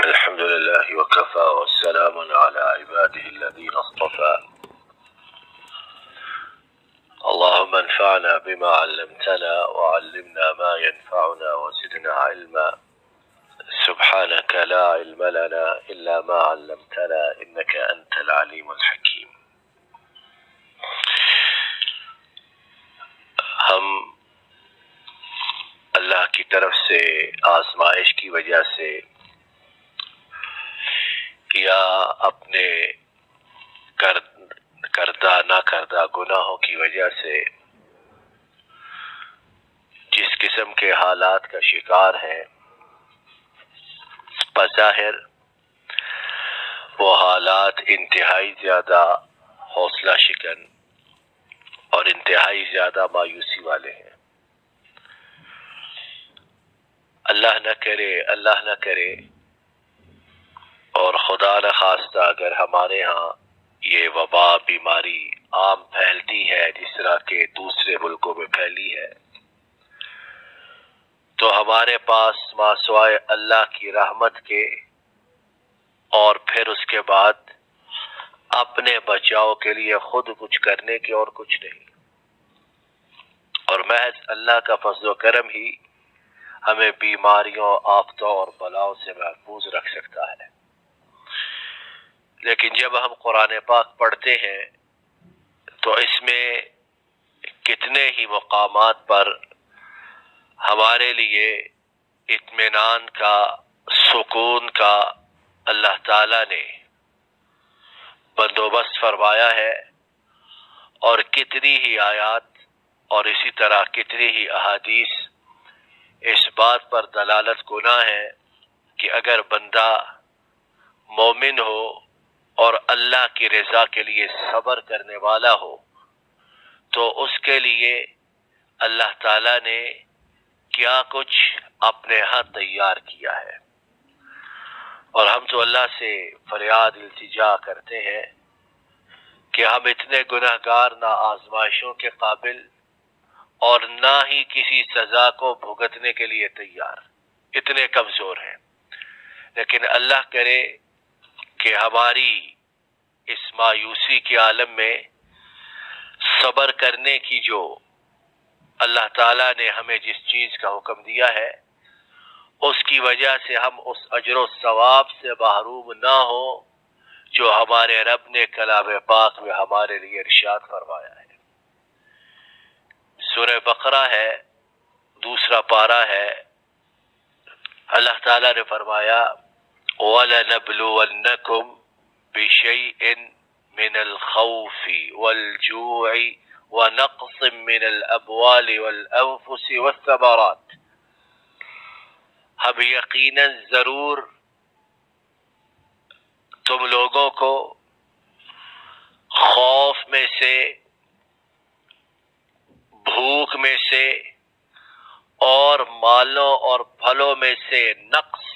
الحمد لله وكفى والسلام على عباده الذين اصطفى. اللهم انفعنا بما علمتنا وعلمنا ما ينفعنا وزدنا علما. سبحانك لا علم لنا إلا ما علمتنا إنك أنت العليم الحكيم. ہم اللہ کی طرف سے آزمائش کی وجہ سے یا اپنے کردہ نہ کردہ گناہوں کی وجہ سے جس قسم کے حالات کا شکار ہے، بظاہر وہ حالات انتہائی زیادہ حوصلہ شکن اور انتہائی زیادہ مایوسی والے ہیں۔ اللہ نہ کرے اور خدا نخواستہ اگر ہمارے ہاں یہ وبا بیماری عام پھیلتی ہے جس طرح کے دوسرے ملکوں میں پھیلی ہے، تو ہمارے پاس ما سوائے اللہ کی رحمت کے اور پھر اس کے بعد اپنے بچاؤ کے لیے خود کچھ کرنے کے اور کچھ نہیں، اور محض اللہ کا فضل و کرم ہی ہمیں بیماریوں، آفتوں اور بلاؤں سے محفوظ رکھ سکتا ہے۔ لیکن جب ہم قرآن پاک پڑھتے ہیں تو اس میں کتنے ہی مقامات پر ہمارے لیے اطمینان کا، سکون کا اللہ تعالیٰ نے بندوبست فرمایا ہے، اور کتنی ہی آیات اور اسی طرح کتنی ہی احادیث اس بات پر دلالت گناہ ہے کہ اگر بندہ مومن ہو اور اللہ کی رضا کے لیے صبر کرنے والا ہو تو اس کے لیے اللہ تعالیٰ نے کیا کچھ اپنے ہاں تیار کیا ہے۔ اور ہم تو اللہ سے فریاد التجا کرتے ہیں کہ ہم اتنے گناہگار، نہ آزمائشوں کے قابل اور نہ ہی کسی سزا کو بھگتنے کے لیے تیار، اتنے کمزور ہیں۔ لیکن اللہ کرے کہ ہماری اس مایوسی کے عالم میں صبر کرنے کی جو اللہ تعالیٰ نے ہمیں جس چیز کا حکم دیا ہے، اس کی وجہ سے ہم اس اجر و ثواب سے محروم نہ ہو جو ہمارے رب نے کلام پاک میں ہمارے لیے ارشاد فرمایا ہے۔ سورہ بقرہ ہے، دوسرا پارہ ہے، اللہ تعالیٰ نے فرمایا وَلَنَبْلُوَنَّكُمْ بِشَيْءٍ مِّنَ الْخَوْفِ وَالْجُوعِ وَنَقْصٍ مِّنَ الْأَمْوَالِ وَالْأَنفُسِ وَالثَّمَرَاتِ، ہم یقیناً ضرور تم لوگوں کو خوف میں سے، بھوک میں سے اور مالوں اور پھلوں میں سے نقص،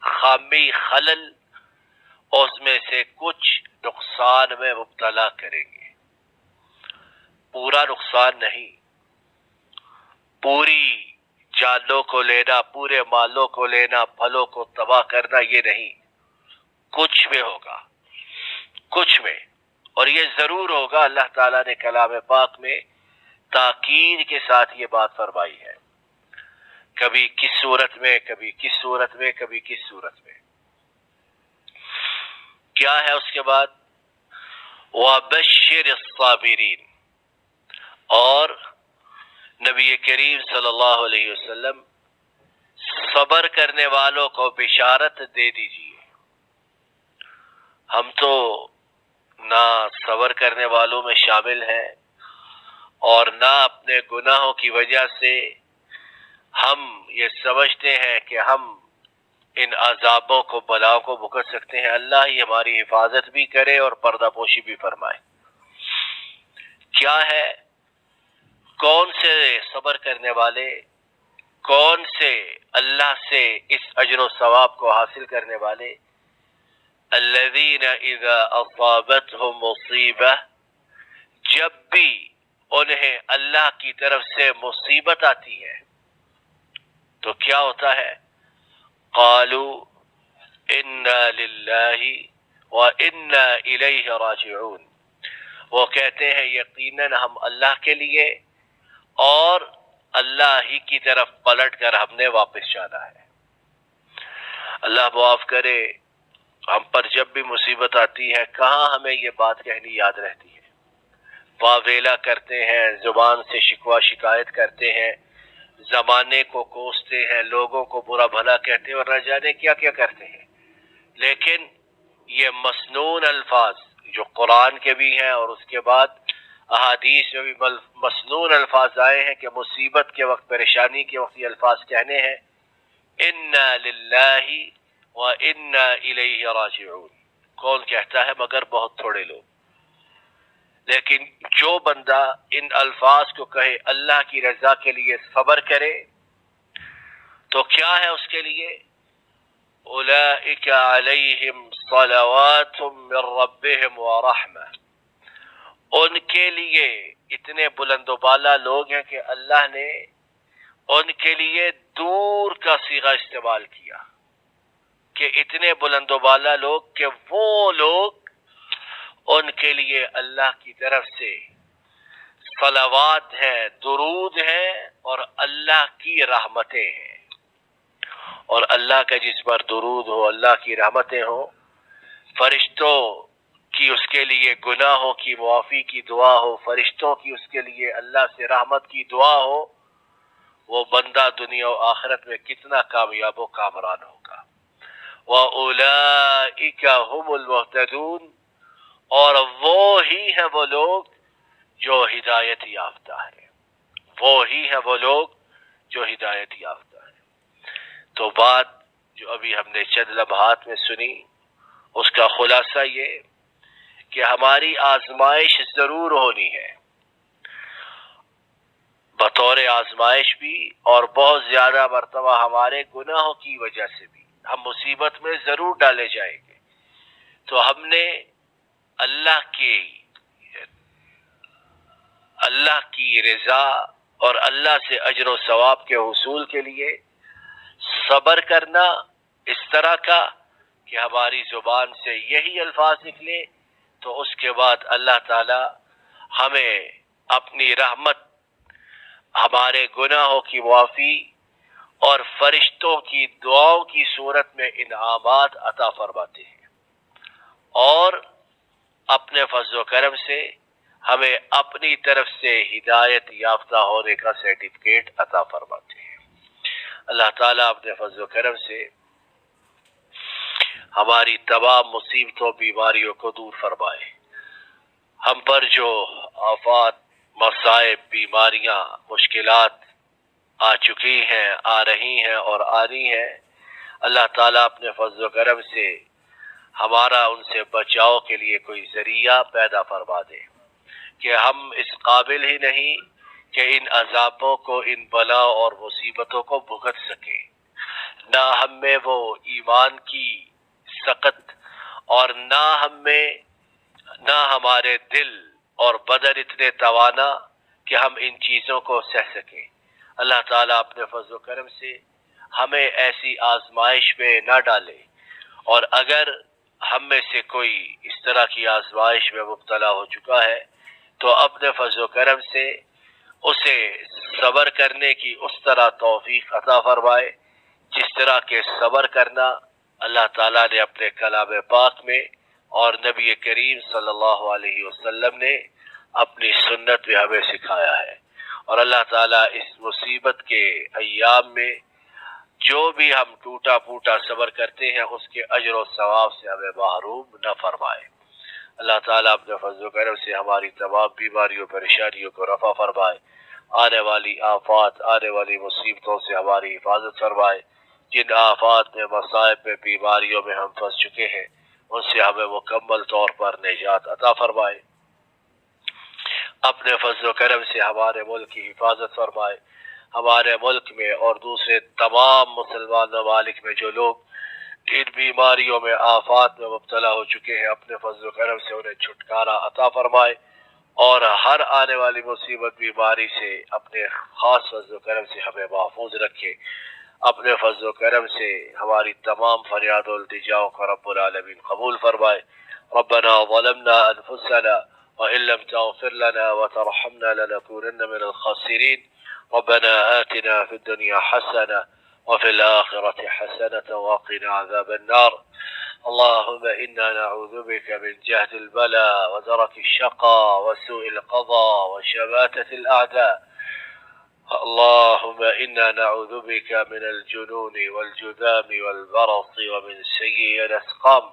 خامی، خلل، اس میں سے کچھ نقصان میں مبتلا کریں گے۔ پورا نقصان نہیں، پوری جانوں کو لینا، پورے مالوں کو لینا، پھلوں کو تباہ کرنا، یہ نہیں، کچھ میں ہوگا، کچھ میں، اور یہ ضرور ہوگا۔ اللہ تعالیٰ نے کلام پاک میں تاکید کے ساتھ یہ بات فرمائی ہے، کبھی کس صورت میں، کبھی کس صورت میں، کبھی کس صورت میں۔ کیا ہے اس کے بعد؟ وَبَشِّرِ الصَّابِرِينَ، اور نبی کریم صلی اللہ علیہ وسلم صبر کرنے والوں کو بشارت دے دیجیے۔ ہم تو نہ صبر کرنے والوں میں شامل ہیں اور نہ اپنے گناہوں کی وجہ سے ہم یہ سمجھتے ہیں کہ ہم ان عذابوں کو، بلاؤں کو بھگت سکتے ہیں۔ اللہ ہی ہماری حفاظت بھی کرے اور پردہ پوشی بھی فرمائے۔ کیا ہے؟ کون سے صبر کرنے والے، کون سے اللہ سے اس اجر و ثواب کو حاصل کرنے والے؟ الذین اذا اصابتهم مصیبہ، جب بھی انہیں اللہ کی طرف سے مصیبت آتی ہے تو کیا ہوتا ہے؟ قالوا इन्ना लिल्लाहि व इन्ना इलैहि राजिऊन। वो कहते हैं यकीनन हम अल्लाह के लिए और अल्लाह ही की तरफ पलट कर हमने वापस जाना है। अल्लाह माफ करे, हम पर जब भी मुसीबत आती है कहाँ हमें ये बात कहनी याद रहती है। वावेला करते हैं, जुबान से शिकवा शिकायत करते हैं, जमाने को कोसते हैं, लोगों को बुरा भला कहते हैं और न जाने क्या क्या करते हैं। लेकिन ये मसनून अल्फाज जो कुरान के भी हैं और उसके बाद अहादीस में भी मसनून अल्फाज आए हैं कि मुसीबत के वक्त, परेशानी के वक्त ये अल्फाज कहने हैं, इन्ना लिल्लाहि व इन्ना इलैहि राजिऊन। कौन कहता है? मगर बहुत थोड़े लोग। लेकिन जो बंदा इन अल्फाज को कहे, अल्लाह की रजा के लिए सब्र करे, तो क्या है उसके लिए? उलाइका अलैहिम सलवातुम मिर रब्बिहिम व रहमा। उनके लिए इतने बुलंदोबाला लोग हैं कि अल्लाह ने उनके लिए दूर का सीगा इस्तेमाल किया कि इतने बुलंदोबाला लोग कि वो लोग, उनके लिए अल्लाह की तरफ से सलावात है, दुरूद है और अल्लाह की रहमतें हैं। और अल्लाह का जिस पर दुरूद हो, अल्लाह की रहमतें हो, फरिश्तों की उसके लिए गुनाहों की मुआफ़ी की दुआ हो, फरिश्तों की उसके लिए अल्लाह से रहमत की दुआ हो, वो बंदा दुनिया और आखिरत में कितना कामयाब व कामरान होगा। व उलाइका हुमुल मुहतदून। और वो ही है वो लोग जो हिदायत याफ्ता है, वो ही है वो लोग जो हिदायत याफ्ता है। तो बात जो अभी हमने चंद लम्हात में सुनी, उसका खुलासा ये कि हमारी आजमाइश जरूर होनी है, बतौर आजमाइश भी, और बहुत ज्यादा मर्तबा हमारे गुनाहों की वजह से भी हम मुसीबत में जरूर डाले जाएंगे। तो हमने अल्लाह की रजा और अल्लाह से अजर व सवाब के हुसूल के लिए सब्र करना इस तरह का कि हमारी जुबान से यही अल्फाज निकले, तो उसके बाद अल्लाह ताला हमें अपनी रहमत, हमारे गुनाहों की मुआफ़ी और फरिश्तों की दुआओं की सूरत में इनामात अता फरमाते हैं, और अपने फज़्ल व करम से हमें अपनी तरफ से हिदायत याफ्ता होने का सर्टिफिकेट अता फरमाते हैं। अल्लाह ताला अपने फज़्ल व करम से हमारी तमाम मुसीबतों, बीमारियों को दूर फरमाए। हम पर जो आफात, मसाइब, बीमारियां, मुश्किलात आ चुकी हैं, आ रही हैं और आ रही हैं, अल्लाह ताला अपने फज़्ल व करम से हमारा उनसे बचाव के लिए कोई जरिया पैदा फरमा दे कि हम इस काबिल ही नहीं कि इन अजाबों को, इन बलाओं और मुसीबतों को भुगत सके। ना हम में वो ईमान की सकत और ना हमारे दिल और बदन इतने तवाना कि हम इन चीज़ों को सह सकें। अल्लाह ताला अपने फज़्ल व करम से हमें ऐसी आजमाइश में ना डाले, और अगर हम में से कोई इस तरह की आजमाइश में मुब्तला हो चुका है तो अपने फज़्ल व करम से उसे सब्र करने की उस तरह तौफीक अता फरमाए जिस तरह के सब्र करना अल्लाह ताला ने अपने कलाम पाक में और नबी करीम सल्लल्लाहु अलैहि वसल्लम ने अपनी सुन्नत में हमें सिखाया है। और अल्लाह ताला इस मुसीबत के अय्याम में जो भी हम टूटा फूटा सब्र करते हैं उसके अजर और सवाब से हमें महरूम न फरमाए। अल्लाह ताला अपने फज़्ल व करम से हमारी तमाम बीमारियों, परेशानियों को रफ़ा फरमाए, आने वाली आफात, आने वाली मुसीबतों से हमारी हिफाजत फरमाए। जिन आफात में, मसाइब में, बीमारियों में हम फंस चुके हैं उनसे हमें मुकम्मल तौर पर निजात अता फरमाए। अपने फज़्ल व करम से हमारे मुल्क की हिफाजत फरमाए। हमारे मुल्क में और दूसरे तमाम मुसलमान ममालिक में जो लोग इन बीमारियों में, आफात में मुब्तला हो चुके हैं, अपने फज़्ल व करम से उन्हें छुटकारा अता फरमाए, और हर आने वाली मुसीबत, बीमारी से अपने खास फज़्ल व करम से हमें महफूज रखे। अपने फजल करम से हमारी तमाम फरियाद और इल्तिजाओं को रब्बुल आलमीन कबूल फरमाए। रब्बना ज़लमना अनफुसना व इन लम तग़फिर लना व तरहमना लनकूनन्न मिनल खासिरीन। रब्बना आतिना फिद दुनिया हसना व फिल आखिरति हसनतन व क़िना अज़ाबन नार। اللهم إنا نعوذ بك من جهد البلاء ودرك الشقاء وسوء القضاء وشماتة الأعداء. اللهم إنا نعوذ بك من الجنون والجذام والبرص ومن سيء الأسقام.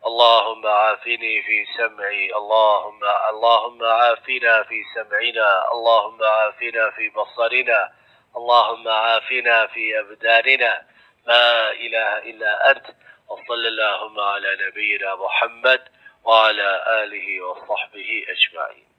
اللهم عافني في سمعي، اللهم عافنا في سمعنا، اللهم عافنا في بصرنا، اللهم عافنا في أبداننا. لا إله إلا أنت. وصلى اللهم على نبينا محمد وعلى آله وصحبه أجمعين.